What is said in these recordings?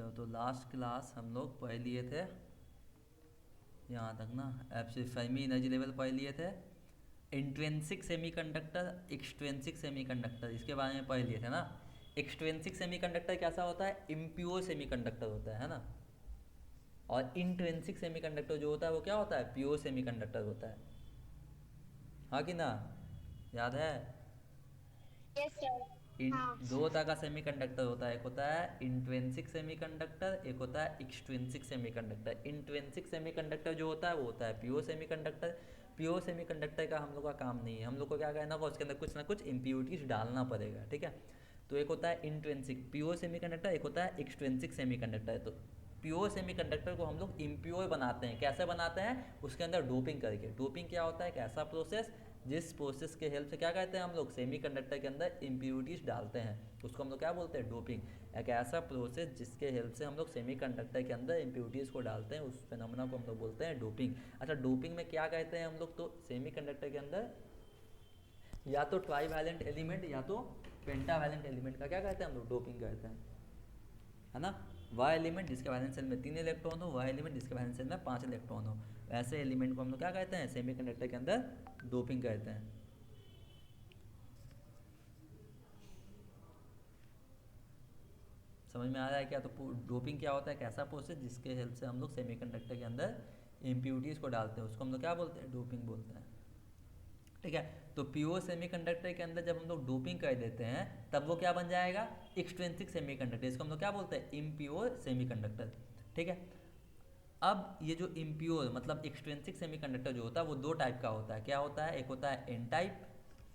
अच्छा, तो last class हम लोग पढ़ लिए थे यहाँ तक ना, फर्मी एनर्जी लेवल पढ़ लिए थे। इंट्रिंसिक सेमीकंडक्टर, एक्सट्रिंसिक सेमीकंडक्टर, इसके बारे में पढ़ लिए थे ना। एक्सट्रिंसिक सेमीकंडक्टर कैसा होता है? इम्प्योर सेमीकंडक्टर होता है ना। और इंट्रिंसिक सेमीकंडक्टर जो होता है वो क्या होता है? प्योर सेमीकंडक्टर होता है। हाँ कि ना? याद है? Yes sir. इन हाँ। दो तरह का सेमीकंडक्टर होता है, एक होता है इंट्रिंसिक सेमीकंडक्टर, एक होता है एक्सट्रिंसिक सेमीकंडक्टर। इंट्रिंसिक सेमीकंडक्टर जो होता है वो होता है प्योर सेमीकंडक्टर। प्योर सेमीकंडक्टर का हम लोग का काम नहीं है, हम लोग को क्या करना होगा, उसके अंदर कुछ ना कुछ इम्प्योरिटीज डालना पड़ेगा, ठीक है। तो एक होता है इंट्रिंसिक प्योर सेमीकंडक्टर, एक होता है एक्सट्रिंसिक सेमीकंडक्टर। तो प्योर सेमीकंडक्टर को हम लोग इम्प्योर बनाते हैं। कैसे बनाते हैं? उसके अंदर डोपिंग करके। डोपिंग क्या होता है? एक ऐसा प्रोसेस जिस प्रोसेस के हेल्प से क्या कहते हैं हम लोग, सेमीकंडक्टर के अंदर इम्प्योरिटीज डालते हैं, उसको हम लोग क्या बोलते हैं? डोपिंग। एक ऐसा प्रोसेस जिसके हेल्प से हम लोग सेमीकंडक्टर के अंदर इम्प्योरिटीज को डालते हैं, उस फिनोमेना को हम लोग बोलते हैं डोपिंग। अच्छा, डोपिंग में क्या कहते हैं हम लोग? तो सेमीकंडक्टर के अंदर या तो ट्राईवैलेंट एलिमेंट या तो पेंटावैलेंट एलिमेंट का क्या कहते हैं हम लोग? डोपिंग कहते हैं, है ना। वह एलिमेंट जिसके वैलेंस शेल में 3 इलेक्ट्रॉन हो, वह एलिमेंट जिसके वैलेंस शेल में 5 इलेक्ट्रॉन हो, ऐसे एलिमेंट को हम लोग क्या कहते हैं? सेमीकंडक्टर के अंदर डोपिंग कहते हैं। समझ में आ रहा है क्या? तो डोपिंग क्या होता है? एक ऐसा प्रोसेस जिसके हेल्प से हम लोग सेमीकंडक्टर के अंदर इम्प्योरिटीज़ को डालते हैं, उसको हम लोग क्या बोलते हैं? डोपिंग बोलते हैं, ठीक है। तो प्योर सेमीकंडक्टर के अंदर जब हम लोग डोपिंग कर देते हैं तब वो क्या बन जाएगा? Extrinsic semiconductor. इसको हम लोग क्या बोलते हैं? इम्प्योर सेमीकंडक्टर, ठीक है। अब ये जो इम्प्योर मतलब एक्सट्रिंसिक सेमीकंडक्टर जो होता है वो दो टाइप का होता है। क्या होता है? एक होता है एन टाइप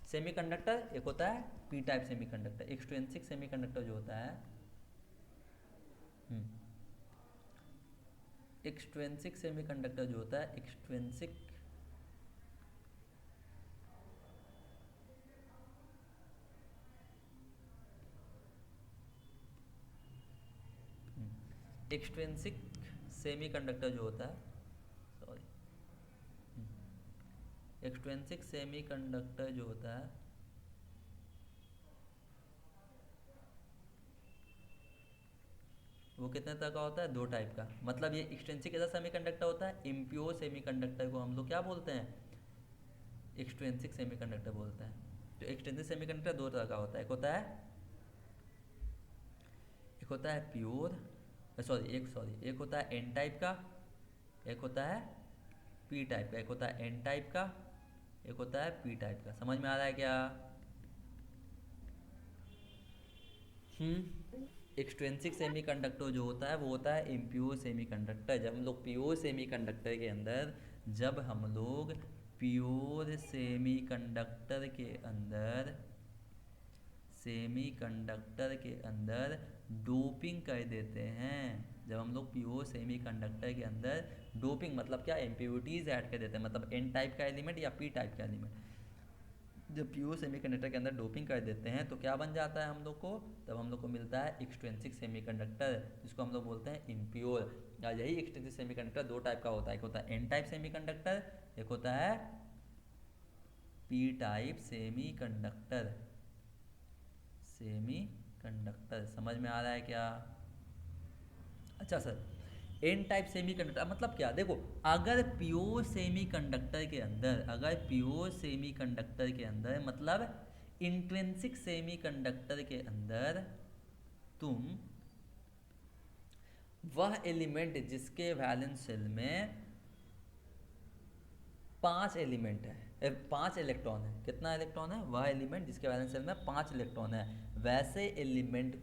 सेमीकंडक्टर, एक होता है P type semiconductor. Extrinsic semiconductor जो होता है, एक्सट्रिंसिक सेमीकंडक्टर जो होता है, एक्सट्रिंसिक एक्सट्रिंसिक सेमीकंडक्टर जो होता है, सॉरी, एक्सट्रिंसिक सेमीकंडक्टर जो होता है वो कितने तरह का होता है? दो टाइप का। मतलब ये एक्सट्रिंसिक ऐसा सेमीकंडक्टर होता है, इम्प्योर सेमीकंडक्टर को हम लोग क्या बोलते हैं? एक्सट्रिंसिक सेमीकंडक्टर बोलते हैं। तो एक्सट्रिंसिक सेमीकंडक्टर दो तरह का होता है, एक होता है प्योर, एक होता है एन टाइप का, एक होता है पी टाइप का। एक होता है एन टाइप का, एक होता है पी टाइप का। समझ में आ रहा है क्या? एक्सट्रिंसिक सेमीकंडक्टर जो होता है वो होता है इम्प्योर सेमीकंडक्टर। जब हम लोग प्योर सेमीकंडक्टर के अंदर सेमीकंडक्टर के अंदर डोपिंग कर देते हैं, जब हम लोग प्योर सेमीकंडक्टर के अंदर डोपिंग मतलब क्या? इम्प्योरिटीज ऐड कर देते हैं, मतलब एन टाइप का एलिमेंट या पी टाइप का एलिमेंट। जब प्योर सेमीकंडक्टर के अंदर डोपिंग कर देते हैं तो क्या बन जाता है हम लोग को? तब हम लोग को मिलता है एक्सट्रिंसिक सेमीकंडक्टर, जिसको हम लोग बोलते हैं इम्प्योर। या यही एक्सट्रिंसिक सेमीकंडक्टर दो टाइप का होता है, एक होता है एन टाइप सेमीकंडक्टर, एक होता है पी टाइप सेमीकंडक्टर। समझ में आ रहा है क्या? अच्छा सर, एन टाइप सेमीकंडक्टर मतलब क्या? देखो, अगर प्योर सेमीकंडक्टर के अंदर मतलब इंट्रिंसिक सेमीकंडक्टर के अंदर तुम वह एलिमेंट जिसके वैलेंस शेल में 5 एलिमेंट है, 5 इलेक्ट्रॉन है, कितना इलेक्ट्रॉन है? वह एलिमेंट जिसके वैलेंस शेल में 5 इलेक्ट्रॉन है, वैसे एलिमेंट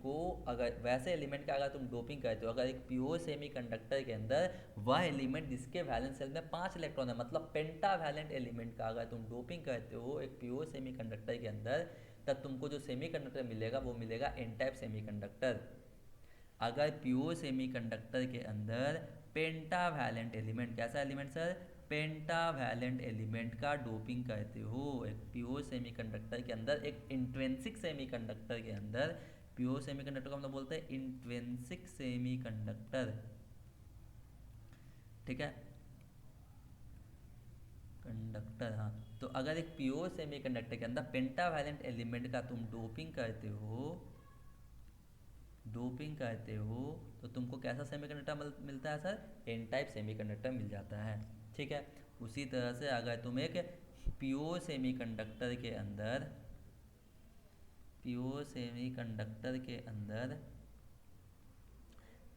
का अगर तुम डोपिंग करते हो, अगर एक प्योर सेमीकंडक्टर के अंदर वह एलिमेंट जिसके वैलेंस शेल में 5 इलेक्ट्रॉन है, मतलब पेंटावैलेंट एलिमेंट का अगर तुम डोपिंग करते हो एक प्योर सेमीकंडक्टर के अंदर, तब तुमको जो सेमीकंडक्टर मिलेगा वो मिलेगा एन टाइप सेमीकंडक्टर। अगर प्योर सेमीकंडक्टर के अंदर पेंटावैलेंट एलिमेंट, कैसा एलिमेंट सर? पेंटावैलेंट एलिमेंट का डोपिंग करते हो एक प्योर सेमीकंडक्टर के अंदर, एक इंट्रिंसिक सेमीकंडक्टर के अंदर, प्योर सेमीकंडक्टर को हम लोग बोलते हैं इंट्रिंसिक सेमीकंडक्टर, ठीक है। कंडक्टर, हाँ। तो अगर एक प्योर सेमीकंडक्टर के अंदर पेंटावैलेंट एलिमेंट का तुम डोपिंग करते हो तो तुमको कैसा सेमीकंडक्टर मिलता है सर? एन टाइप सेमीकंडक्टर मिल जाता है। ठीक है, उसी तरह से अगर तुम एक प्योर सेमीकंडक्टर के अंदर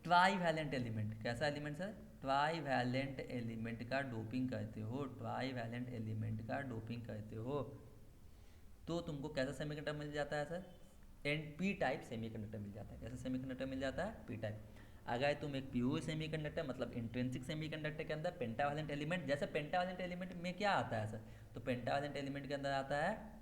ट्राई वैलेंट एलिमेंट, कैसा element sir? Trivalent element का डोपिंग करते हो, ट्राई वैलेंट एलिमेंट का डोपिंग करते हो, तो तुमको कैसा सेमीकंडक्टर मिल जाता है सर? एन पी टाइप सेमीकंडक्टर मिल जाता है। कैसा सेमीकंडक्टर मिल जाता है? P type. अगर तुम एक प्योर सेमीकंडक्टर मतलब इंट्रिंसिक सेमीकंडक्टर के अंदर पेंटावैलेंट एलिमेंट, जैसे पेंटावैलेंट एलिमेंट में क्या आता है सर? तो पेंटावैलेंट एलिमेंट के अंदर आता है,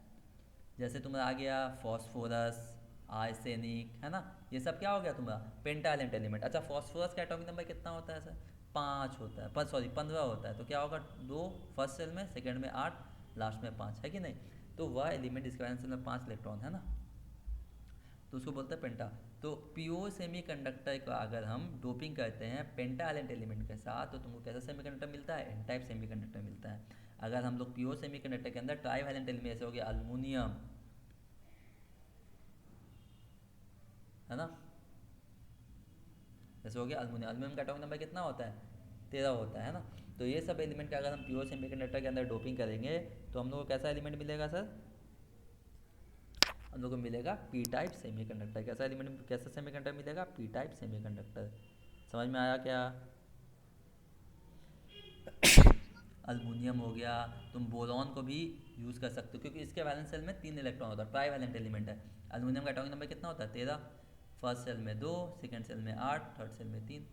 जैसे तुम्हारा आ गया फॉस्फोरस, आर्सेनिक, है ना, ये सब क्या हो गया तुम्हारा? Pentavalent element. अच्छा, फॉस्फोरस का एटॉमिक नंबर कितना होता है सर? 5 होता है, पर सॉरी 15 होता है। तो क्या होगा? 2 फर्स्ट सेल में, सेकेंड में 8, लास्ट में 5, है कि नहीं? तो वह एलिमेंट इसके वैलेंस सेल में 5 इलेक्ट्रॉन है ना, तो उसको बोलते हैं पेंटा। तो प्योर सेमीकंडक्टर का अगर हम डोपिंग करते हैं पेंटावैलेंट एलिमेंट के साथ, तो तुमको कैसा सेमीकंडक्टर मिलता है? एन टाइप सेमीकंडक्टर मिलता है। अगर हम लोग प्योर सेमीकंडक्टर के अंदर ट्राईवैलेंट एलिमेंट, जैसे हो गया अल्युमिनियम, है ना, जैसे हो गया अल्युमिनियम, अल्युमिनियम का एटॉमिक नंबर कितना होता है? 13 होता है ना। तो ये सब एलिमेंट का अगर हम प्योर सेमीकंडक्टर के अंदर डोपिंग करेंगे तो हम लोग को कैसा एलिमेंट मिलेगा सर? हम लोग को मिलेगा पी टाइप सेमीकंडक्टर। कैसा एलिमेंट, कैसा सेमीकंडक्टर मिलेगा? P type semiconductor. समझ में आया क्या? अल्युमिनियम हो गया, तुम बोरॉन को भी यूज़ कर सकते हो क्योंकि इसके वैलेंस सेल में 3 इलेक्ट्रॉन होता है, ट्राई वैलेंट एलिमेंट है। अल्युमिनियम का एटॉमिक नंबर कितना होता है? 13। फर्स्ट सेल में 2, सेकेंड सेल में 8, थर्ड सेल में 3।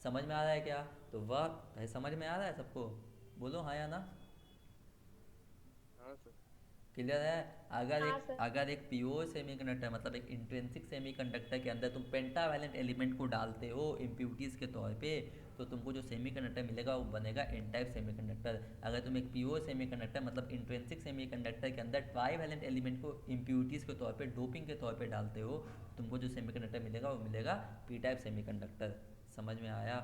समझ में आ रहा है क्या? तो वह भाई समझ में आ रहा है सबको? बोलो हाँ या ना। हाँ सर। क्लियर है? अगर हाँ एक सर। अगर एक प्योर सेमीकंडक्टर मतलब एक इंट्रिंसिक सेमीकंडक्टर के अंदर तुम पेंटावैलेंट एलिमेंट को डालते हो इम्प्यूरिटीज़ के तौर पे, तो तुमको जो सेमीकंडक्टर मिलेगा वो बनेगा एन टाइप सेमीकंडक्टर। अगर तुम एक प्योर सेमीकंडक्टर मतलब इंट्रिंसिक सेमीकंडक्टर के अंदर ट्राईवैलेंट एलिमेंट को इम्प्यूरिटीज़ के तौर पे डोपिंग के तौर पे डालते हो, तुमको जो सेमीकंडक्टर मिलेगा वो मिलेगा पी टाइप सेमीकंडक्टर। समझ में आया?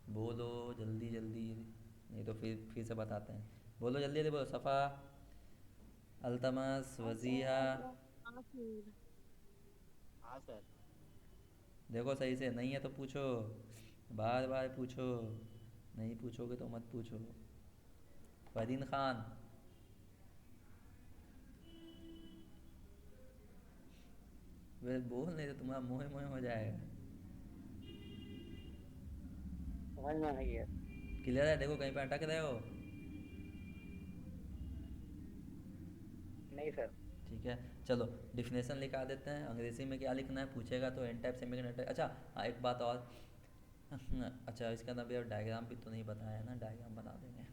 बोलो जल्दी जल्दी, नहीं तो फिर से बताते हैं। बोलो जल्दी जल्दी बोलो। सफ़ा, अल्तमस, वजीहा, हाँ सर। देखो सही से नहीं है तो पूछो, बार बार पूछो, नहीं पूछोगे तो मत पूछो। फरीन खान, वे बोल नहीं तो तुम्हारा मोह मोह हो जाएगा। समझ में आ गया। क्लियर है? देखो कहीं पे अटक रहे हो। नहीं सर। ठीक है, चलो डिफिनेशन लिखा देते हैं। अंग्रेजी में क्या लिखना है पूछेगा तो एन टाइप सेमीकंडक्टर। अच्छा हाँ, एक बात और। अच्छा, इसका ना भी अब डायग्राम भी तो नहीं बताया है ना, डायग्राम बना देंगे।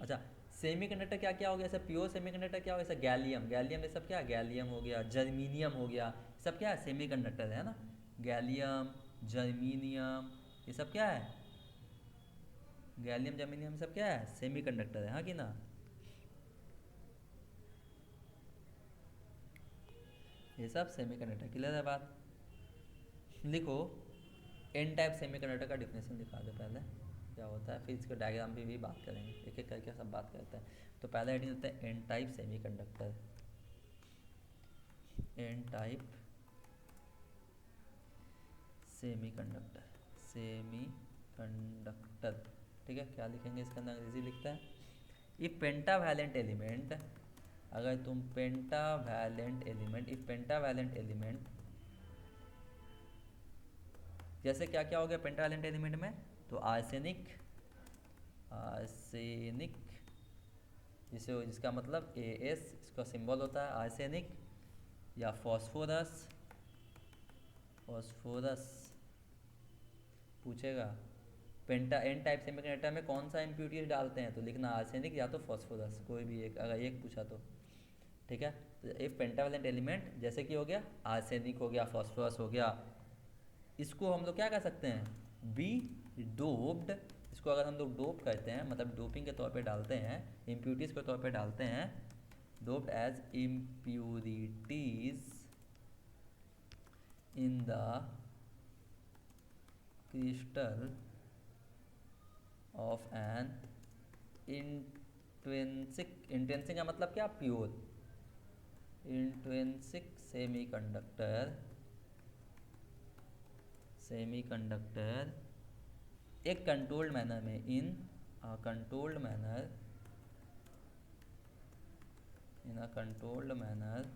अच्छा, सेमीकंडक्टर क्या क्या हो गया? ऐसा प्योर सेमीकंडक्टर क्या हो गया? ऐसा गैलियम, गैलियम ये सब क्या है? गैलियम हो गया, जर्मीनियम हो गया, सब क्या है? सेमीकंडक्टर है ना। गैलियम, जर्मीनियम, ये सब क्या है? गैलियम जर्मीनियम सब क्या है? सेमीकंडक्टर है, हाँ कि ना। ये सब सेमीकंडक्टर। क्लियर है बात? लिखो, एन टाइप सेमीकंडक्टर का डिफिनेशन दिखा दो पहले क्या होता है, फिर इसके डायग्राम पे भी बात करेंगे, एक एक करके सब बात करते हैं। तो पहला हेडिंग होता है N type semiconductor. N type semiconductor, semiconductor, ठीक है। क्या लिखेंगे इसके अंदर? अंग्रेजी लिखता है ये पेंटावैलेंट एलिमेंट। अगर तुम pentavalent element, if pentavalent element, जैसे क्या क्या हो गया पेंटावैलेंट एलिमेंट में? तो आर्सेनिक, आर्सेनिक जिसका मतलब AS इसका सिंबल होता है आर्सेनिक, या फॉस्फोरस, फॉस्फोरस पूछेगा। पेंटा एन टाइप सेमीकंडक्टर में कौन सा इम्प्यूरिटीज डालते हैं? तो लिखना आर्सेनिक या तो फॉस्फोरस, कोई भी एक, अगर एक पूछा तो। ठीक है, तो एक पेंटावैलेंट एलिमेंट जैसे कि हो गया आर्सेनिक हो गया, फॉस्फोरस हो गया, इसको हम लोग क्या कर सकते हैं? Be doped. इसको अगर हम लोग डोप करते हैं मतलब डोपिंग के तौर पे डालते हैं, इम्प्यूरिटीज के तौर पे डालते हैं, doped as impurities in the crystal of an intrinsic, intrinsic का मतलब क्या? प्योर, इंट्रिंसिक सेमीकंडक्टर सेमीकंडक्टर एक कंट्रोल्ड मैनर में, in a controlled manner, in a controlled manner,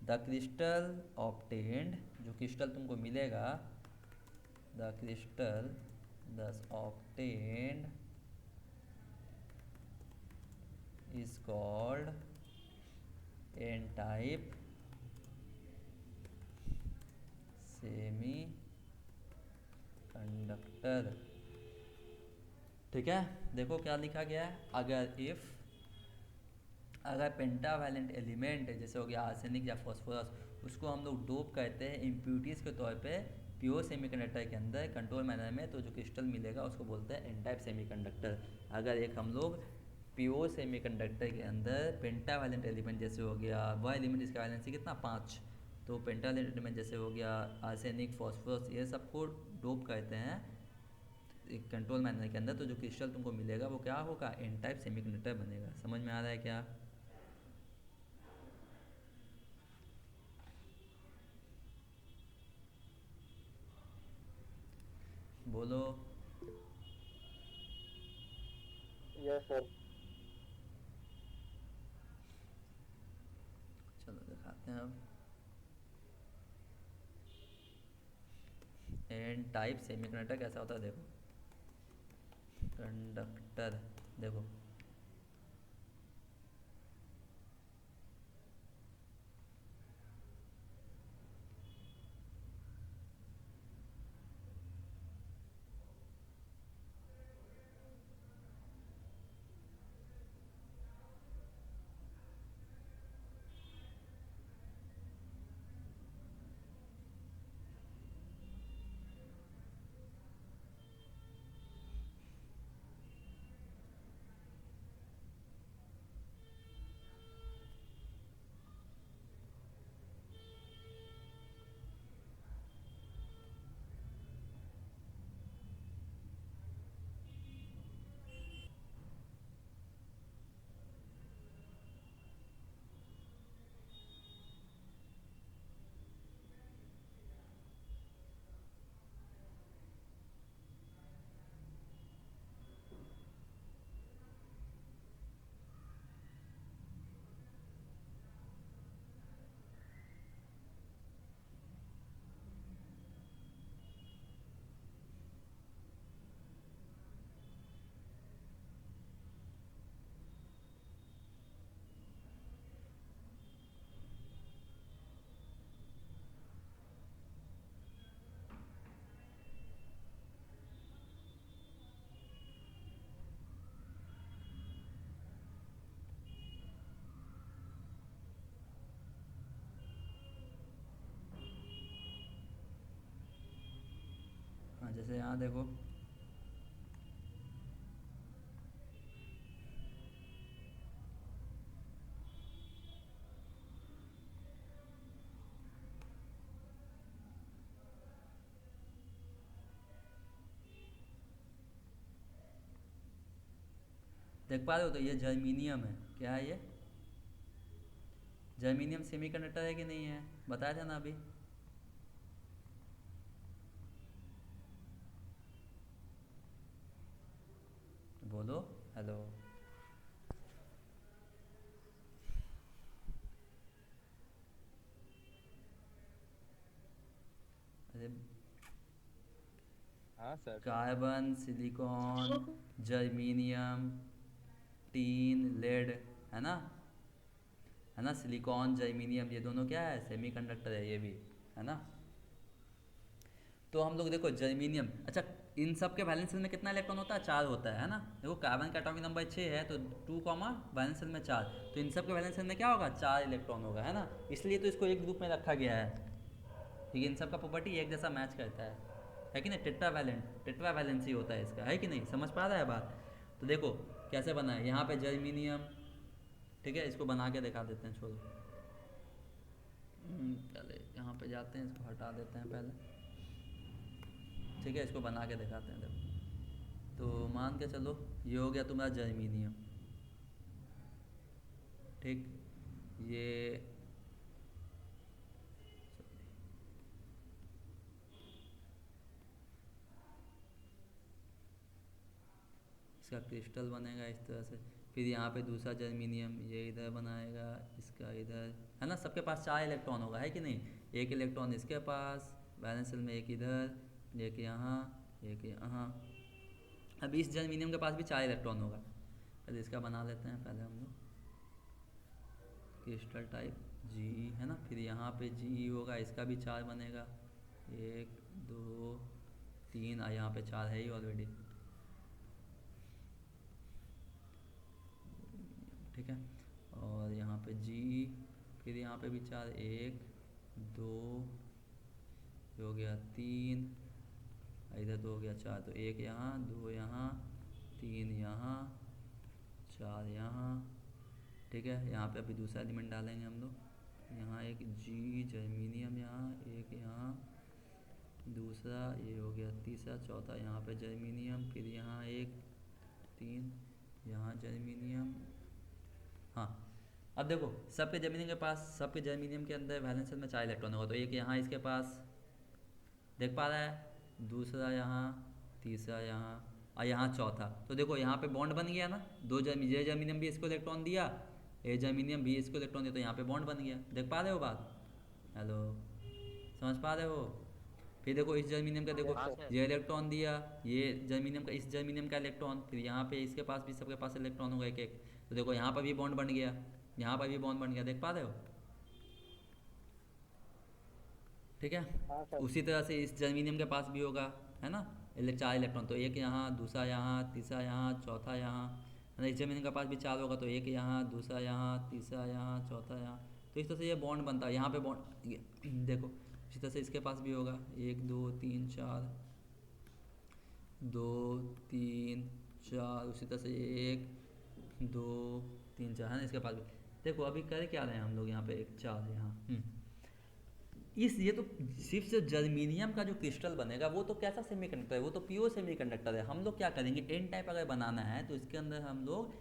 the crystal obtained, जो क्रिस्टल तुमको मिलेगा, the crystal thus obtained is called n type semiconductor. ठीक है, देखो क्या लिखा गया है, अगर पेंटावैलेंट एलिमेंट है, जैसे हो गया आर्सेनिक या फॉस्फोरस, उसको हम लोग डोप कहते हैं इम्प्यूरिटीज़ के तौर पे प्योर सेमीकंडक्टर के अंदर कंट्रोल मैनर में, तो जो क्रिस्टल मिलेगा उसको बोलते हैं एन टाइप सेमीकंडक्टर। अगर एक हम लोग प्योर सेमीकंडक्टर के अंदर पेंटावैलेंट एलिमेंट जैसे हो गया, वह एलिमेंट जिसका वैलेंसी कितना 5, तो पेंटावैलेंट एलिमेंट जैसे हो गया आर्सेनिक, फॉस्फोरस, ये सबको डोप कहते हैं एक कंट्रोल मैनर के अंदर, तो जो क्रिस्टल तुमको मिलेगा वो क्या होगा, एन टाइप सेमीकंडक्टर बनेगा। समझ में आ रहा है क्या? बोलो। Yes sir. चलो दिखाते हैं अब। एन टाइप सेमीकंडक्टर कैसा होता है, देखो कंडक्टर, देखो हाँ, जैसे यहाँ देखो देख पा रहे हो, तो ये जर्मीनियम है, क्या है ये, जर्मीनियम सेमीकंडक्टर है कि नहीं है, बताया था ना अभी। बोलो हेलो। अरे हाँ sir. Carbon, silicon, germanium, tin, lead, है ना, है ना, सिलिकॉन, जर्मीनियम, ये दोनों क्या है, सेमीकंडक्टर है ये भी, है ना। तो हम लोग देखो जर्मीनियम, अच्छा इन सब के वैलेंस शेल में कितना इलेक्ट्रॉन होता है, 4 होता है ना। देखो कार्बन का एटॉमिक नंबर 6 है, तो 2 कॉमा वैलेंस शेल में 4, तो इन सब के वैलेंस शेल में क्या होगा, 4 इलेक्ट्रॉन होगा, है ना, इसलिए तो इसको एक ग्रुप में रखा गया है, ठीक है। इन सब का प्रॉपर्टी एक जैसा मैच करता है कि नहीं, टेट्रा वैलेंसी होता है इसका, है कि नहीं, समझ पा रहा है बात। तो देखो कैसे बना है, यहाँ पे जर्मीनियम, ठीक है, इसको बना के दिखा देते हैं, छोड़ो पहले यहाँ पे जाते हैं, इसको हटा देते हैं पहले, ठीक है, इसको बना के दिखाते हैं। देखो तो मान के चलो ये हो गया तुम्हारा जर्मीनियम, ठीक, ये इसका क्रिस्टल बनेगा इस तरह से। फिर यहाँ पे दूसरा जर्मीनियम ये इधर बनाएगा, इसका इधर, है ना। सबके पास 4 इलेक्ट्रॉन होगा, है कि नहीं। एक इलेक्ट्रॉन इसके पास, वैलेंस शेल में एक इधर, एक यहाँ, एक यहाँ। अब इस जर्मीनियम के पास भी 4 इलेक्ट्रॉन होगा। पहले इसका बना लेते हैं पहले हम लोग, क्रिस्टल टाइप जी, है ना। फिर यहाँ पे जी होगा, इसका भी 4 बनेगा, 1 2 3, और यहाँ पे 4 है ही ऑलरेडी, ठीक है। और यहाँ पे जी, फिर यहाँ पे भी 4, 1 2, हो गया 3, इधर 2 हो गया 4, तो 1 यहाँ, 2 यहाँ, 3 यहाँ, 4 यहाँ, ठीक है। यहाँ पे अभी दूसरा एलिमेंट डालेंगे हम लोग, यहाँ एक जी जर्मीनियम, यहाँ एक, यहाँ दूसरा, ये हो गया तीसरा, चौथा यहाँ पे जर्मीनियम, फिर यहाँ एक 3, यहाँ जर्मीनियम। हाँ, अब देखो सबके जर्मीनियम के पास, सबके जर्मीनियम के अंदर वैलेंस शेल में 4 इलेक्ट्रॉन होगा, तो एक यहाँ इसके पास देख पा रहा है, दूसरा यहाँ, तीसरा यहाँ, और यहाँ चौथा। तो देखो यहाँ पे बॉन्ड बन गया ना, ये जर्मीनियम भी इसको इलेक्ट्रॉन दिया, ये जर्मीनियम भी इसको इलेक्ट्रॉन दिया, तो यहाँ पे बॉन्ड बन गया। देख पा रहे हो बात, हेलो, समझ पा रहे हो। फिर देखो इस जर्मीनियम का देखो, ये इलेक्ट्रॉन दिया, ये जर्मीनियम का, इस जर्मीनियम का इलेक्ट्रॉन, फिर यहाँ पे इसके पास भी, सबके पास इलेक्ट्रॉन होगा एक एक, तो देखो यहाँ पर भी बॉन्ड बन गया, यहाँ पर भी बॉन्ड बन गया, देख पा रहे हो, ठीक है। हाँ सर। उसी तरह से इस जर्मीनियम के पास भी होगा, है ना, 4 इलेक्ट्रॉन, तो एक यहाँ, दूसरा यहाँ, तीसरा यहाँ, चौथा यहाँ, है ना। इस जर्मीनियम के पास भी 4 होगा, तो एक यहाँ, दूसरा यहाँ, तीसरा यहाँ, चौथा यहाँ। तो इस तरह से ये बॉन्ड बनता है, यहाँ पे बॉन्ड देखो इसी तरह से इसके पास भी होगा, 1 2 3 4, 2 3 4, उसी तरह से 1 2 3 4, है ना, इसके पास भी। देखो अभी कर क्या रहे हैं हम लोग, यहाँ पे एक 4 यहाँ, इस ये तो सिर्फ से जर्मीनियम का जो क्रिस्टल बनेगा वो तो कैसा सेमीकंडक्टर है, वो तो प्योर सेमीकंडक्टर है। हम लोग क्या करेंगे, एन टाइप अगर बनाना है तो इसके अंदर हम लोग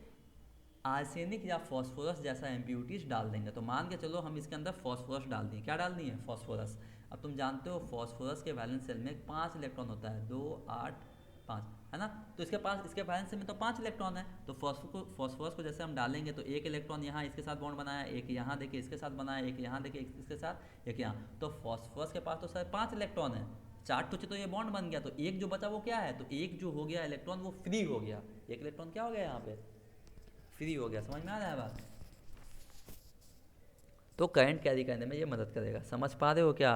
आर्सेनिक या फॉस्फोरस जैसा इम्प्यूरिटीज डाल देंगे। तो मान के चलो हम इसके अंदर फॉस्फोरस डाल दिए, क्या डाल दिए, फॉस्फोरस। अब तुम जानते हो फॉस्फोरस के वैलेंस शेल में 5 इलेक्ट्रॉन होता है, 2 8 5, है ना। तो इसके पास, इसके वैलेंस शेल में तो 5 इलेक्ट्रॉन है, तो फॉस्फोरस को जैसे हम डालेंगे तो एक इलेक्ट्रॉन यहाँ इसके साथ बॉन्ड बनाया, एक यहाँ देखिए इसके साथ बनाया, एक यहाँ देखिए इसके साथ, एक यहाँ, तो फॉस्फोरस के पास तो सर 5 इलेक्ट्रॉन है, 4 टुचे तो ये बॉन्ड बन गया, तो एक जो बचा वो क्या है, तो एक जो हो गया इलेक्ट्रॉन वो फ्री हो गया, एक इलेक्ट्रॉन क्या हो गया यहाँ पे, फ्री हो गया। समझ में आ रहा है बात। तो करंट कैरी करने में ये मदद करेगा, समझ पा रहे हो क्या।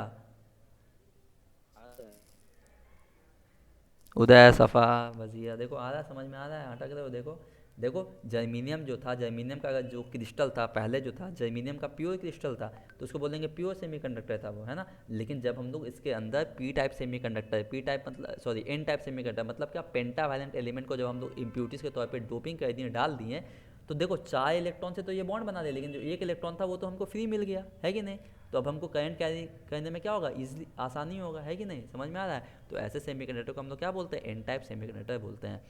उदय, सफ़ा, वजिया, देखो आ रहा है, समझ में आ रहा है, अटक रहे हो। देखो देखो जर्मीनियम जो था, जर्मीनियम का जो क्रिस्टल था पहले जो था, जर्मीनियम का प्योर क्रिस्टल था, तो उसको बोलेंगे प्योर सेमीकंडक्टर था वो, है ना। लेकिन जब हम लोग इसके अंदर P type semiconductor, P type मतलब सॉरी एन टाइप सेमीकंडक्टर मतलब क्या, पेंटावैलेंट एलिमेंट को जब हम लोग इम्प्यूरिटीज़ के तौर पर डोपिंग कर दिए, डाल दिए, तो देखो 4 इलेक्ट्रॉन से तो ये बॉन्ड बना दे, लेकिन जो एक इलेक्ट्रॉन था वो तो हमको फ्री मिल गया, है कि नहीं। तो अब हमको करंट कैरी करने में क्या होगा, इजीली आसानी होगा, है कि नहीं, समझ में आ रहा है। तो ऐसे सेमीकंडक्टर को हम लोग क्या बोलते हैं, एन टाइप सेमीकंडक्टर बोलते हैं।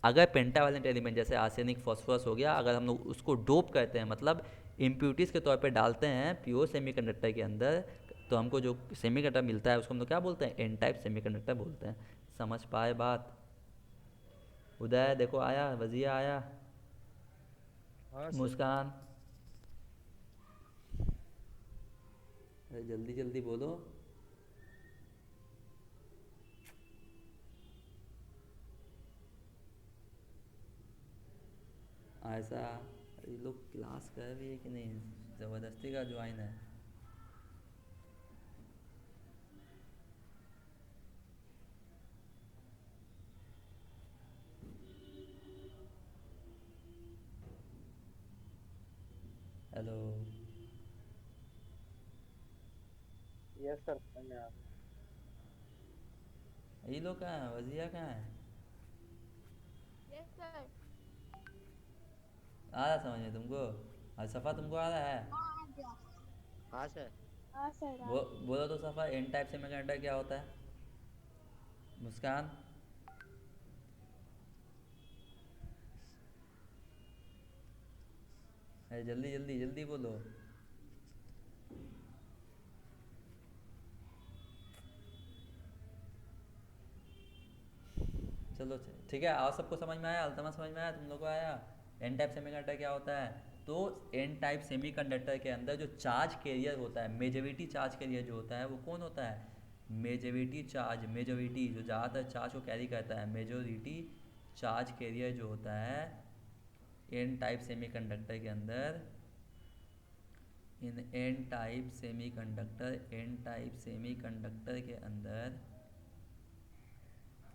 अगर पेंटावैलेंट एलिमेंट जैसे आर्सेनिक फॉस्फोरस हो गया, अगर हम लोग उसको डोप करते हैं, मतलब इम्प्यूरिटीज़ के तौर पे डालते हैं प्योर सेमीकंडक्टर के अंदर, तो हमको जो सेमीकंडक्टर मिलता है उसको हम लोग क्या बोलते हैं, एन टाइप सेमीकंडक्टर बोलते हैं। समझ पाए बात। उदय देखो आया, वजिया आया, मुस्कान, अरे जल्दी जल्दी बोलो। ऐसा ये लोग क्लास कर भी है कि नहीं, ज़बरदस्ती का ज्वाइन है। हेलो, यस सर, धन्यवाद। ये लोग कहाँ है, वजिया कहाँ है, यस सर। आ रहा समझ में तुमको, और सफ़ा तुमको आ रहा है। हाँ आ गया। हाँ सर। हाँ सर आ वो गया। बोलो तो सफ़ा, एन टाइप सेमीकंडक्टर क्या होता है। मुस्कान, अरे जल्दी जल्दी जल्दी बोलो। चलो ठीक है, और सबको समझ में आया, अल्तमा समझ में आया, तुम लोग को आया? एन टाइप सेमीकंडक्टर क्या होता है? तो एन टाइप सेमीकंडक्टर के अंदर जो चार्ज कैरियर होता है, मेजॉरिटी चार्ज कैरियर जो होता है वो कौन होता है? मेजॉरिटी चार्ज, मेजॉरिटी जो ज़्यादातर चार्ज को कैरी करता है, मेजॉरिटी चार्ज कैरियर जो होता है एन टाइप सेमीकंडक्टर के अंदर, in N type semiconductor, N type semiconductor के अंदर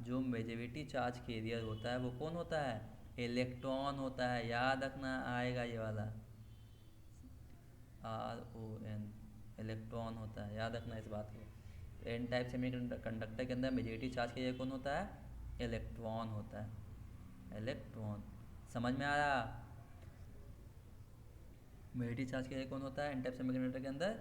जो मेजॉरिटी चार्ज कैरियर होता है वो कौन होता है? इलेक्ट्रॉन होता है। याद रखना, आएगा ये वाला RON, इलेक्ट्रॉन होता है, याद रखना इस बात को। एन टाइप सेमीकंडक्टर के अंदर मेजॉरिटी चार्ज कैरियर कौन होता है? इलेक्ट्रॉन होता है, इलेक्ट्रॉन। समझ में आया? मेजॉरिटी चार्ज कैरियर कौन होता है एन टाइप सेमीकंडक्टर के अंदर?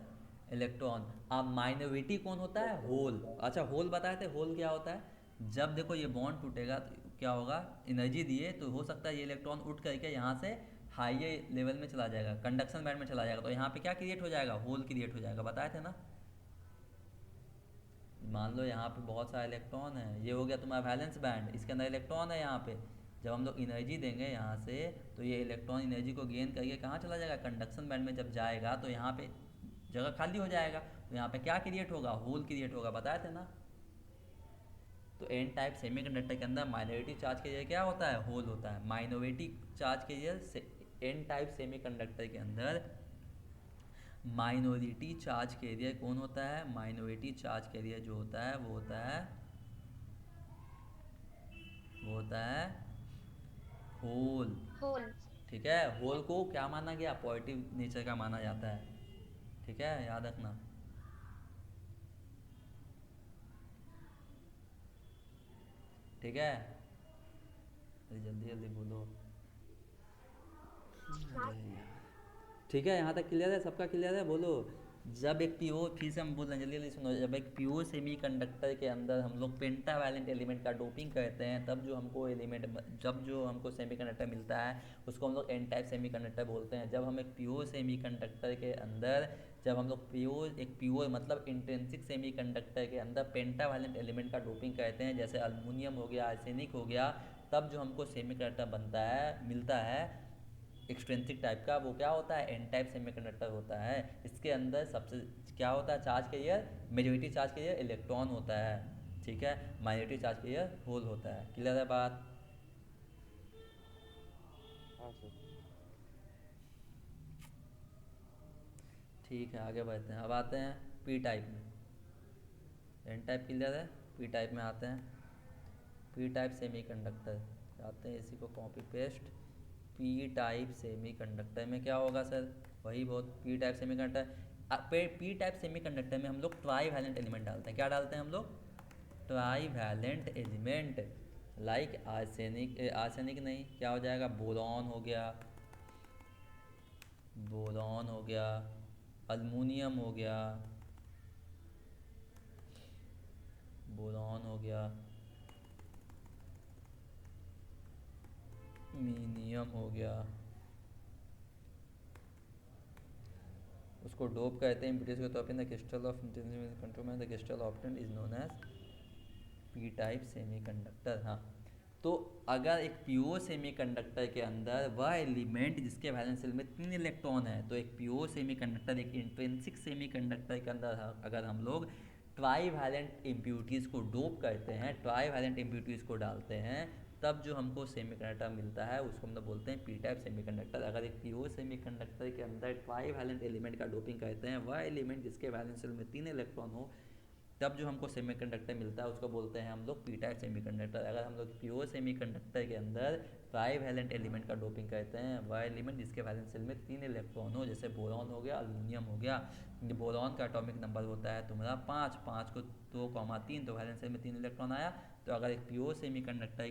इलेक्ट्रॉन। अब माइनॉरिटी कौन होता है? होल। अच्छा, होल बताए थे, होल क्या होता है? जब देखो ये बॉन्ड टूटेगा तो क्या होगा, एनर्जी दिए तो हो सकता है ये इलेक्ट्रॉन उठ करके यहाँ से हाइयर लेवल में चला जाएगा, कंडक्शन बैंड में चला जाएगा, तो यहाँ पे क्या क्रिएट हो जाएगा? होल क्रिएट हो जाएगा, बताए थे ना। मान लो यहाँ पे बहुत सारे इलेक्ट्रॉन है, ये हो गया तुम्हारा वैलेंस बैंड, इसके अंदर इलेक्ट्रॉन है यहाँ पे। जब हम लोग एनर्जी देंगे यहाँ से तो ये इलेक्ट्रॉन एनर्जी को गेन करके कहाँ चला जाएगा? कंडक्शन बैंड में जब जाएगा तो यहाँ पे जगह खाली हो जाएगा, तो यहाँ पे क्या क्रिएट होगा? होल क्रिएट होगा, बताए थे ना। तो एन टाइप सेमीकंडक्टर के अंदर माइनॉरिटी चार्ज कैरियर क्या होता है? होल होता है। Minority charge carrier N type semiconductor के अंदर माइनॉरिटी चार्ज कैरियर कौन होता है? माइनॉरिटी चार्ज कैरियर जो होता है वो होता है होल। होल। ठीक है, होल को क्या माना गया? पॉजिटिव नेचर का माना जाता है। ठीक है, याद रखना। ठीक है, जल्दी जल्दी बोलो। ठीक है, यहाँ तक क्लियर है? सबका क्लियर है? बोलो। जब एक प्योर, फिर से हम बोल रहे हैं, जल्दी जल्दी सुनो। जब एक प्योर सेमीकंडक्टर के अंदर हम लोग पेंटावैलेंट एलिमेंट का डोपिंग करते हैं, तब जो हमको एलिमेंट, जब जो हमको सेमीकंडक्टर मिलता है उसको हम लोग एन टाइप सेमीकंडक्टर बोलते हैं। जब हम एक प्योर सेमीकंडक्टर के अंदर, जब हम लोग प्योर मतलब इंट्रिंसिक सेमीकंडक्टर के अंदर पेंटावैलेंट एलिमेंट का डोपिंग करते हैं, जैसे अल्मुनियम हो गया, आर्सेनिक हो गया, तब जो हमको सेमीकंडक्टर बनता है, मिलता है एक्सट्रिंसिक टाइप का, वो क्या होता है? एन टाइप सेमीकंडक्टर होता है। इसके अंदर सबसे क्या होता है? Charge carrier, majority charge carrier electron होता है। ठीक है, माइनॉरिटी चार्ज कैरियर होल होता है। क्लियर है बात? हाँ सर। ठीक है, आगे बढ़ते हैं। अब आते हैं पी टाइप में। एन टाइप क्लियर है, पी टाइप में आते हैं। पी टाइप सेमीकंडक्टर आते हैं, इसी को copy paste. P type semiconductor में क्या होगा सर? वही बहुत, P type semiconductor. P type semiconductor में हम लोग ट्राई वैलेंट एलिमेंट डालते हैं। क्या डालते हैं हम लोग? Trivalent element. Like arsenic, arsenic नहीं, क्या हो जाएगा? बोरॉन हो गया, बोरॉन हो गया, अल्मुनियम हो गया, बोरॉन हो गया, मीनियम हो गया। उसको डोप कहते हैं इम्प्यूरिटीज के तौर पे। द क्रिस्टल ऑफ कंट्रोल में the crystal obtained is known as P type semiconductor. हाँ, तो अगर एक प्योर सेमीकंडक्टर के अंदर वह एलिमेंट जिसके वैलेंस शेल में 3 इलेक्ट्रॉन है, तो एक प्योर सेमीकंडक्टर, एक इंट्रिंसिक सेमीकंडक्टर के अंदर अगर हम लोग ट्राई वैलेंट इम्प्यूरिटीज़ को डोप करते हैं, ट्राई वैलेंट इम्प्यूरिटीज़ को डालते हैं, तब जो हमको सेमीकंडक्टर मिलता है उसको हम लोग बोलते हैं पी टाइप सेमीकंडक्टर। अगर एक प्योर सेमीकंडक्टर के अंदर ट्राई वैलेंट एलिमेंट का डोपिंग करते हैं, वह एलिमेंट जिसके वैलेंस शेल में 3 इलेक्ट्रॉन हो, तब जो हमको सेमीकंडक्टर मिलता है उसको बोलते हैं हम लोग पी टाइप सेमीकंडक्टर। अगर हम लोग प्योर सेमीकंडक्टर के अंदर ट्राई वैलेंट एलिमेंट का डोपिंग करते हैं, वह एलिमेंट जिसके वैलेंस शेल में 3 इलेक्ट्रॉन हो, जैसे बोरॉन हो गया, अल्युमिनियम हो गया। बोरॉन का एटॉमिक नंबर होता है तुम्हारा 5, 5 को 2,3, तो वैलेंस शेल में 3 इलेक्ट्रॉन आया। तो अगर एक प्योर सेमीकंडक्टर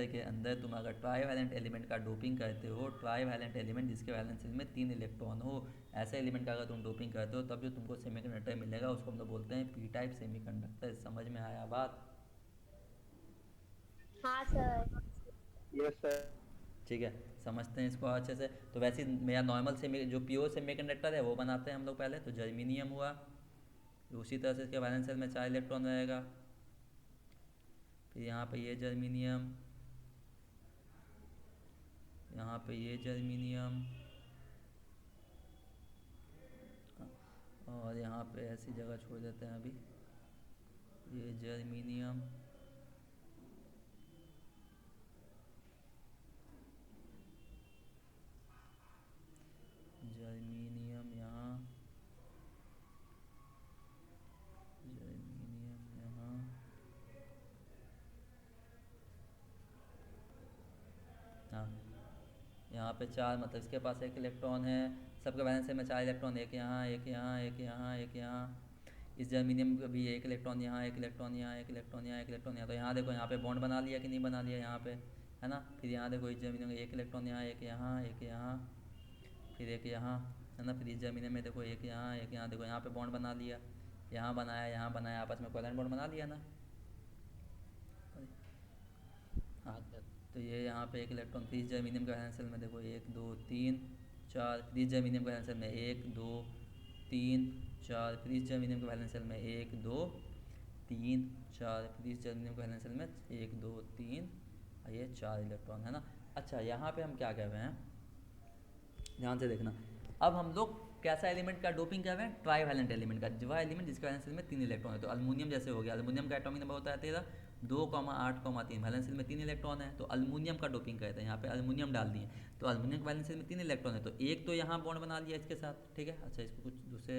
के अंदर तुम अगर ट्राई वैलेंट एलिमेंट का डोपिंग करते हो, ट्राई वैलेंट एलिमेंट जिसके वैलेंस शेल में 3 इलेक्ट्रॉन हो, ऐसे एलिमेंट का अगर तुम डोपिंग करते हो, तब जो तुमको सेमीकंडक्टर मिलेगा उसको हम लोग बोलते हैं पी टाइप सेमीकंडक्टर। समझ में आया बात? हाँ सर। Yes sir. ठीक है, समझते हैं इसको अच्छे से। तो वैसे मेरा नॉर्मल सेमी, जो प्योर सेमीकंडक्टर है वो बनाते हैं हम लोग पहले। तो जर्मीनियम हुआ, उसी तरह से इसके वैलेंस शेल में 4 इलेक्ट्रॉन रहेगा। फिर यहाँ पे ये जर्मीनियम, यहाँ पे ये जर्मीनियम, और यहाँ पे ऐसी जगह छोड़ देते हैं अभी, ये जर्मीनियम, जर्मीनियम यहाँ, जर्मीनियम यहाँ, हाँ यहाँ पे 4, मतलब इसके पास एक इलेक्ट्रॉन है, सबके वैलेंस में 4 इलेक्ट्रॉन, एक यहाँ, एक यहाँ, एक यहाँ, एक यहाँ। इस जर्मीनियम का भी एक इलेक्ट्रॉन यहाँ, एक इलेक्ट्रॉन यहाँ, एक इलेक्ट्रॉन यहाँ, एक इलेक्ट्रॉन यहाँ। तो यहाँ देखो, यहाँ पे बॉन्ड बना लिया कि नहीं बना लिया यहाँ पे, है ना। फिर यहाँ देखो, इस जर्मीनियम का एक इलेक्ट्रॉन यहाँ, एक यहाँ, एक यहाँ, फिर एक यहाँ, है ना। फिर इस जर्मीनियम में देखो, एक यहाँ, एक यहाँ, देखो यहाँ पे बॉन्ड बना लिया, यहाँ बनाया, यहाँ बनाया, आपस में कोवेलेंट बॉन्ड बना लिया ना। हाँ, तो ये यहाँ पे एक इलेक्ट्रॉन, फिर इस जर्मीनियम के वैलेंस शेल में देखो 1 2 3 4, फिर इस जर्मीनियम के वैलेंस शेल में 1 2 3 4, फिर इस जर्मीनियम के वैलेंस शेल में 1 2 3 4, फिर इस जर्मीनियम के वैलेंस शेल में 1 2 3, ये 4 इलेक्ट्रॉन, है ना। अच्छा, यहाँ पे हम क्या कह रहे हैं, ध्यान से देखना। अब हम लोग कैसा एलिमेंट का डोपिंग कर रहे हैं, ट्राईवैलेंट एलिमेंट का, वह एलिमेंट जिसके वैलेंस शेल में 3 इलेक्ट्रॉन है। तो अल्युमिनियम जैसे हो गया, अल्युमिनियम का एटॉमिक नंबर होता है 13, 2, 8, 3, वैलेंस शेल में 3 इलेक्ट्रॉन है, तो अल्युमिनियम का डोपिंग करते हैं। यहाँ पे अल्युमिनियम डाल दिए, तो अल्युमिनियम के वैलेंस शेल में 3 इलेक्ट्रॉन है, तो एक तो यहाँ बॉन्ड बना लिया इसके साथ, ठीक है। अच्छा, इसको कुछ दूसरे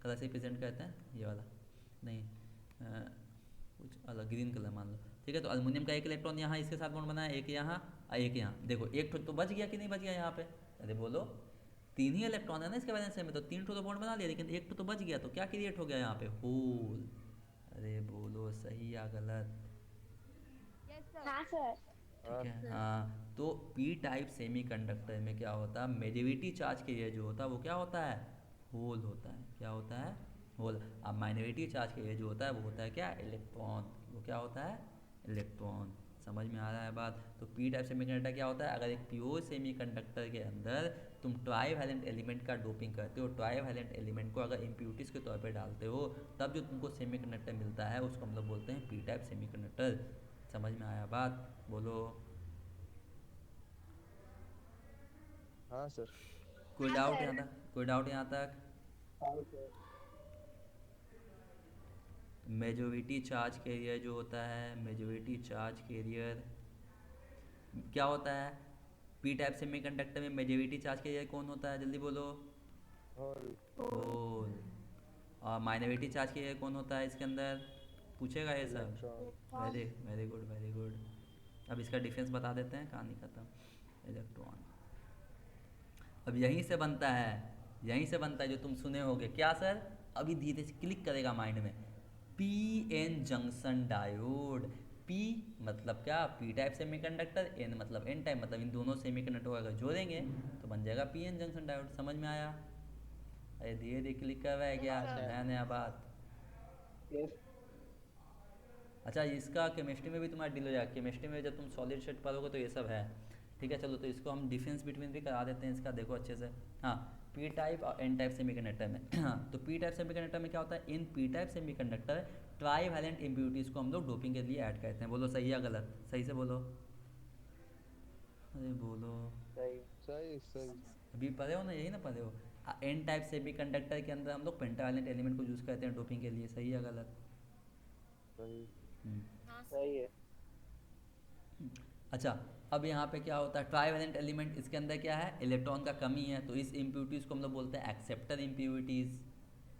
कलर से प्रेजेंट करते हैं, ये वाला नहीं, कुछ अलग, ग्रीन कलर मान लो, ठीक है। तो अल्युमिनियम का एक इलेक्ट्रॉन यहाँ इसके साथ बॉन्ड बनाया, एक यहाँ और एक यहाँ। देखो एक तो बच गया कि नहीं बच गया यहाँ पे, अरे बोलो, 3 ही इलेक्ट्रॉन है ना इसके वैलेंस शेल में, तो 3 तो बॉन्ड बना लिया, लेकिन एक तो बच गया, तो क्या क्रिएट हो गया यहाँ पे, होल। अरे बोलो सही या गलत, हाँ सर। ठीक है। हाँ, तो पी टाइप सेमीकंडक्टर में क्या होता है, मेजॉरिटी चार्ज के लिए जो होता है वो क्या होता है, होल होता है। क्या होता है, होल। अब माइनॉरिटी चार्ज के लिए जो होता है वो होता है क्या, इलेक्ट्रॉन। वो क्या होता है, इलेक्ट्रॉन। समझ में आ रहा है बात। तो पी टाइप सेमीकंडक्टर क्या होता है, अगर एक प्योर सेमीकंडक्टर के अंदर तुम ट्राईवैलेंट एलिमेंट का डोपिंग करते हो, ट्राईवैलेंट एलिमेंट को अगर इम्प्यूरिटीज के तौर पे डालते हो, तब जो तुमको सेमीकंडक्टर मिलता है उसको हम लोग बोलते हैं पी टाइप सेमीकंडक्टर। समझ में आया बात, बोलो। हाँ सर। कोई डाउट यहाँ तक, कोई डाउट यहाँ तक। मेजॉरिटी चार्ज कैरियर जो होता है, मेजॉरिटी चार्ज कैरियर क्या होता है, पी टाइप सेमीकंडक्टर में मेजॉरिटी चार्ज कैरियर कौन होता है, जल्दी बोलो, होल। और माइनॉरिटी चार्ज कैरियर कौन होता है इसके अंदर, पूछेगा ये सब। Very very good, very good. अब इसका डिफरेंस बता देते हैं, कहानी खत्म। इलेक्ट्रॉन अब यहीं से बनता है, यहीं से बनता है जो तुम सुने होगे। क्या सर, अभी धीरे से क्लिक करेगा माइंड में, P N junction diode. P मतलब क्या, पी टाइप सेमीकंडक्टर, एन मतलब एन टाइप, मतलब इन दोनों सेमीकंडक्टर को अगर जोड़ेंगे तो बन जाएगा पी एन जंक्शन डायोड। समझ में आया। अरे धीरे धीरे क्लिक कर रहा है क्या, नया नया बात। अच्छा, इसका केमिस्ट्री में भी तुम्हारा डील हो जाएगा। केमिस्ट्री में जब तुम सॉलिड स्टेट पढ़ोगे तो ये सब है, ठीक है। चलो, तो इसको हम डिफरेंस बिटवीन भी करा देते हैं इसका, देखो अच्छे से। हाँ, पी टाइप और एन टाइप सेमीकंडक्टर में हाँ, तो पी टाइप सेमीकंडक्टर में क्या होता है, in P type semiconductor trivalent impurities को हम लोग डोपिंग के लिए ऐड करते हैं। बोलो सही या गलत, सही से बोलो, अरे बोलो। सही सही सही। अभी पढ़े हो ना, यही ना पढ़े हो। एन टाइप सेमीकंडक्टर के अंदर हम लोग पेंटावैलेंट एलिमेंट को यूज़ करते हैं डोपिंग के लिए, सही या गलत। सही सही है। अच्छा, अब यहाँ पे क्या होता है, ट्राईवैलेंट एलिमेंट, इसके अंदर क्या है, इलेक्ट्रॉन का कमी है, तो इस इम्प्यूरिटीज़ को हम लोग बोलते हैं एक्सेप्टर इम्प्यूरिटीज़,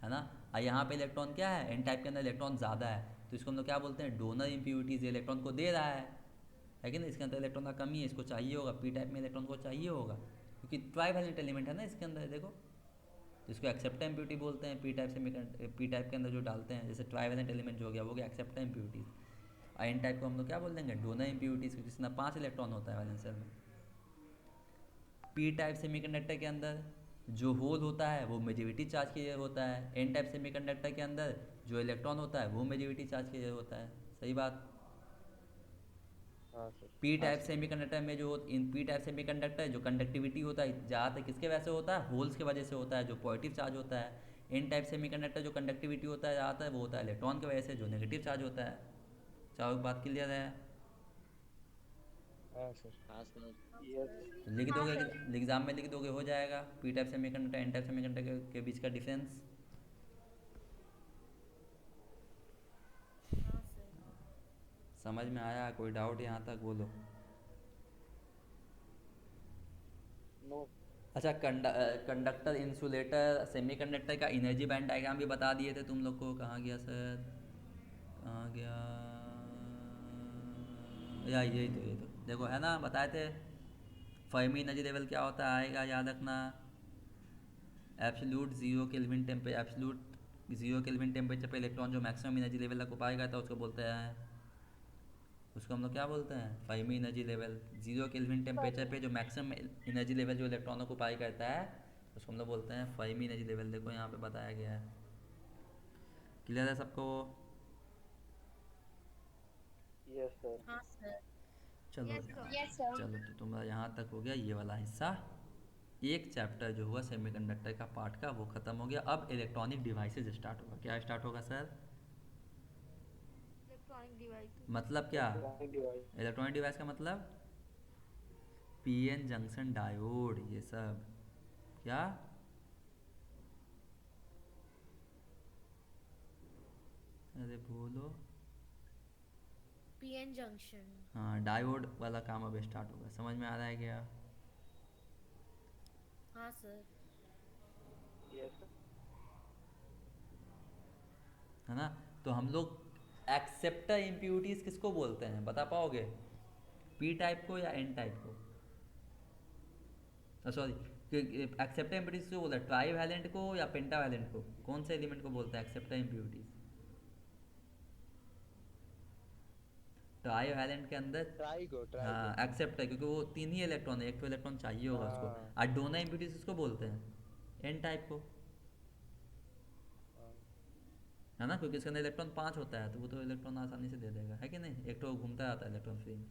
है ना। और यहाँ पे इलेक्ट्रॉन क्या है, एन टाइप के अंदर इलेक्ट्रॉन ज़्यादा है, तो इसको हम लोग क्या बोलते हैं, डोनर इम्प्यूरिटीज़। ये इलेक्ट्रॉन को दे रहा है कि ना, इसके अंदर इलेक्ट्रॉन का कमी है, इसको चाहिए होगा, पी टाइप में इलेक्ट्रॉन को चाहिए होगा, क्योंकि ट्राईवैलेंट एलिमेंट है ना इसके अंदर, देखो। तो इसको एक्सेप्टर इम्प्यूरिटी बोलते हैं, पी टाइप के अंदर जो डालते हैं, जैसे ट्राईवैलेंट एलिमेंट जो हो गया वो गया एक्सेप्टर इम्प्यूरिटीज़। और एन टाइप को हम लोग क्या बोल देंगे, डोनर इम्प्यूरिटीज़, क्योंकि इसमें 5 इलेक्ट्रॉन होता है वैलेंस शेल में। पी टाइप सेमीकंडक्टर के अंदर जो होल होता है वो मेजॉरिटी चार्ज के लिए होता है, एन टाइप सेमीकंडक्टर के अंदर जो इलेक्ट्रॉन होता है वो मेजॉरिटी चार्ज के लिए होता है। सही बात। पी टाइप सेमीकंडक्टर में जो इन पी टाइप सेमीकंडक्टर जो कंडक्टिविटी होता है ज़्यादातर किसके वजह से होता है, होल्स के वजह से होता है, जो पॉजिटिव चार्ज होता है। एन टाइप सेमीकंडक्टर जो कंडक्टिविटी होता है ज़्यादातर वो होता है इलेक्ट्रॉन की वजह से, जो नेगेटिव चार्ज होता है। चारों बात क्लियर है? हाँ सर। हाँ सर। यस। तो लिख हाँ दोगे, सर। एग्जाम में लिख दोगे, हो जाएगा। P type semiconductor N type semiconductor के बीच का डिफरेंस। हाँ सर। समझ में आया? कोई डाउट यहाँ तक बोलो। नो। अच्छा, कंडक्टर इंसुलेटर सेमीकंडक्टर का एनर्जी बैंड डायग्राम भी बता दिए थे तुम लोग को। कहाँ गया सर, कहाँ गया? या ये तो देखो, है ना, बताए थे। फर्मी एनर्जी लेवल क्या होता है, आएगा याद रखना। Absolute zero kelvin temperature, absolute zero kelvin temperature पे इलेक्ट्रॉन जो मैक्सिमम एनर्जी लेवल तक पाएगा था उसको बोलते हैं, उसको हम लोग क्या बोलते हैं? Fermi energy level. Zero kelvin temperature पे जो मैक्सिमम एनर्जी लेवल जो इलेक्ट्रॉनों को पाई करता है उसको हम लोग बोलते हैं फर्मी एनर्जी लेवल। देखो यहाँ पे बताया गया है। क्लियर है सबको? Yes sir. हाँ सर। चलो यस सर। Yes sir. चलो, तो तुम्हारा यहाँ तक हो गया ये वाला हिस्सा। एक चैप्टर जो हुआ सेमीकंडक्टर का पार्ट का वो ख़त्म हो गया। अब इलेक्ट्रॉनिक डिवाइसेस स्टार्ट होगा। क्या स्टार्ट होगा सर? Electronic device. मतलब क्या? Electronic device. इलेक्ट्रॉनिक डिवाइस का मतलब पीएन जंक्शन डायोड, ये सब। क्या? अरे बोलो। PN junction. हाँ, डायोड वाला काम अब स्टार्ट होगा। समझ में आ रहा है क्या? हाँ सर। Yes sir. है ना? तो हम लोग एक्सेप्टर इम्प्यूरिटीज किसको बोलते हैं, बता पाओगे? पी टाइप को या एन टाइप को? सॉरी, एक्सेप्टर इम्प्यूरिटीज किसको बोलते हैं? ट्राई वैलेंट को या पेंटा वैलेंट को? कौन से एलिमेंट को बोलते हैं एक्सेप्टर इम्प्यूरिटीज? ट्राई वैलेंट के अंदर। ट्राई को हाँ, एक्सेप्ट है, क्योंकि वो तीन ही इलेक्ट्रॉन है, एक तो इलेक्ट्रॉन चाहिए होगा उसको। हाँ। और डोनर इम्प्यूरिटीज किसको बोलते हैं? एन टाइप को, हाँ। है ना? क्योंकि इसके अंदर इलेक्ट्रॉन 5 होता है, तो वो तो इलेक्ट्रॉन आसानी से दे देगा, है कि नहीं? एक तो घूमता रहता है इलेक्ट्रॉन फ्री में।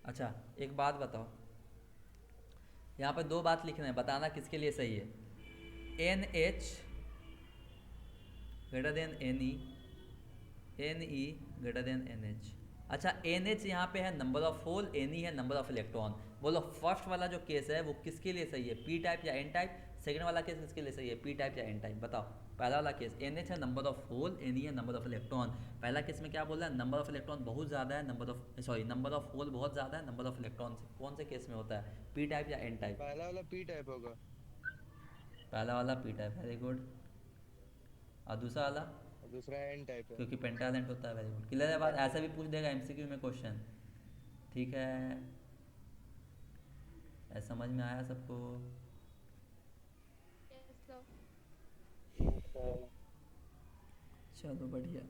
अच्छा, एक बात बताओ, यहाँ पर दो बात लिखना है, बताना किसके लिए सही है। N H greater than N E, N E greater than N H. अच्छा, एन एच यहाँ पे है number of hole, N E है नंबर ऑफ इलेक्ट्रॉन। बोलो फर्स्ट वाला जो केस है वो किसके लिए सही है, पी टाइप या एन टाइप? सेकंड वाला केस किसके लिए सही है, पी टाइप या एन टाइप? बताओ। पहला वाला केस एन एच है number of hole, N E है नंबर ऑफ इलेक्ट्रॉन। पहला केस में क्या बोल रहा है? नंबर ऑफ इलेक्ट्रॉन बहुत ज़्यादा है, नंबर ऑफ होल बहुत ज़्यादा है नंबर ऑफ इलेक्ट्रॉन से। कौन से केस में होता है, पी टाइप या एन टाइप? पहला वाला पी टाइप होगा। पहला वाला पी टाइप, वेरी गुड। और दूसरा वाला? और दूसरा एन टाइप है। क्योंकि पेंटावेलेंट होता है, वेरी गुड। क्लियर है बात? ऐसा भी पूछ देगा एमसीक्यू में क्वेश्चन, ठीक है? ऐसा समझ में आया सबको? Yes sir. Yes sir. चलो बढ़िया।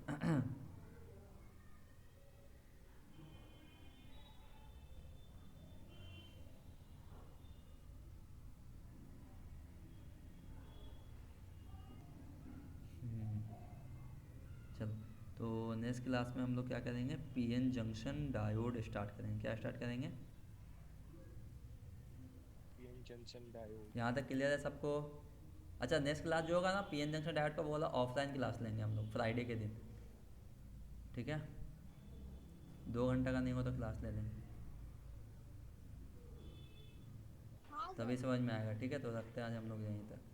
चलो, तो नेक्स्ट क्लास में हम लोग क्या करेंगे, पीएन जंक्शन डायोड स्टार्ट करेंगे। क्या स्टार्ट करेंगे? PN junction diode. यहाँ तक क्लियर है सबको? अच्छा, नेक्स्ट क्लास जो होगा ना पीएन जंक्शन डायोड का, वो वाला ऑफलाइन क्लास लेंगे हम लोग फ्राइडे के दिन, ठीक है? 2 घंटा का नहीं हो तो क्लास ले लेंगे, हाँ तभी समझ में आएगा, ठीक है? तो रखते हैं आज हम लोग यहीं तक।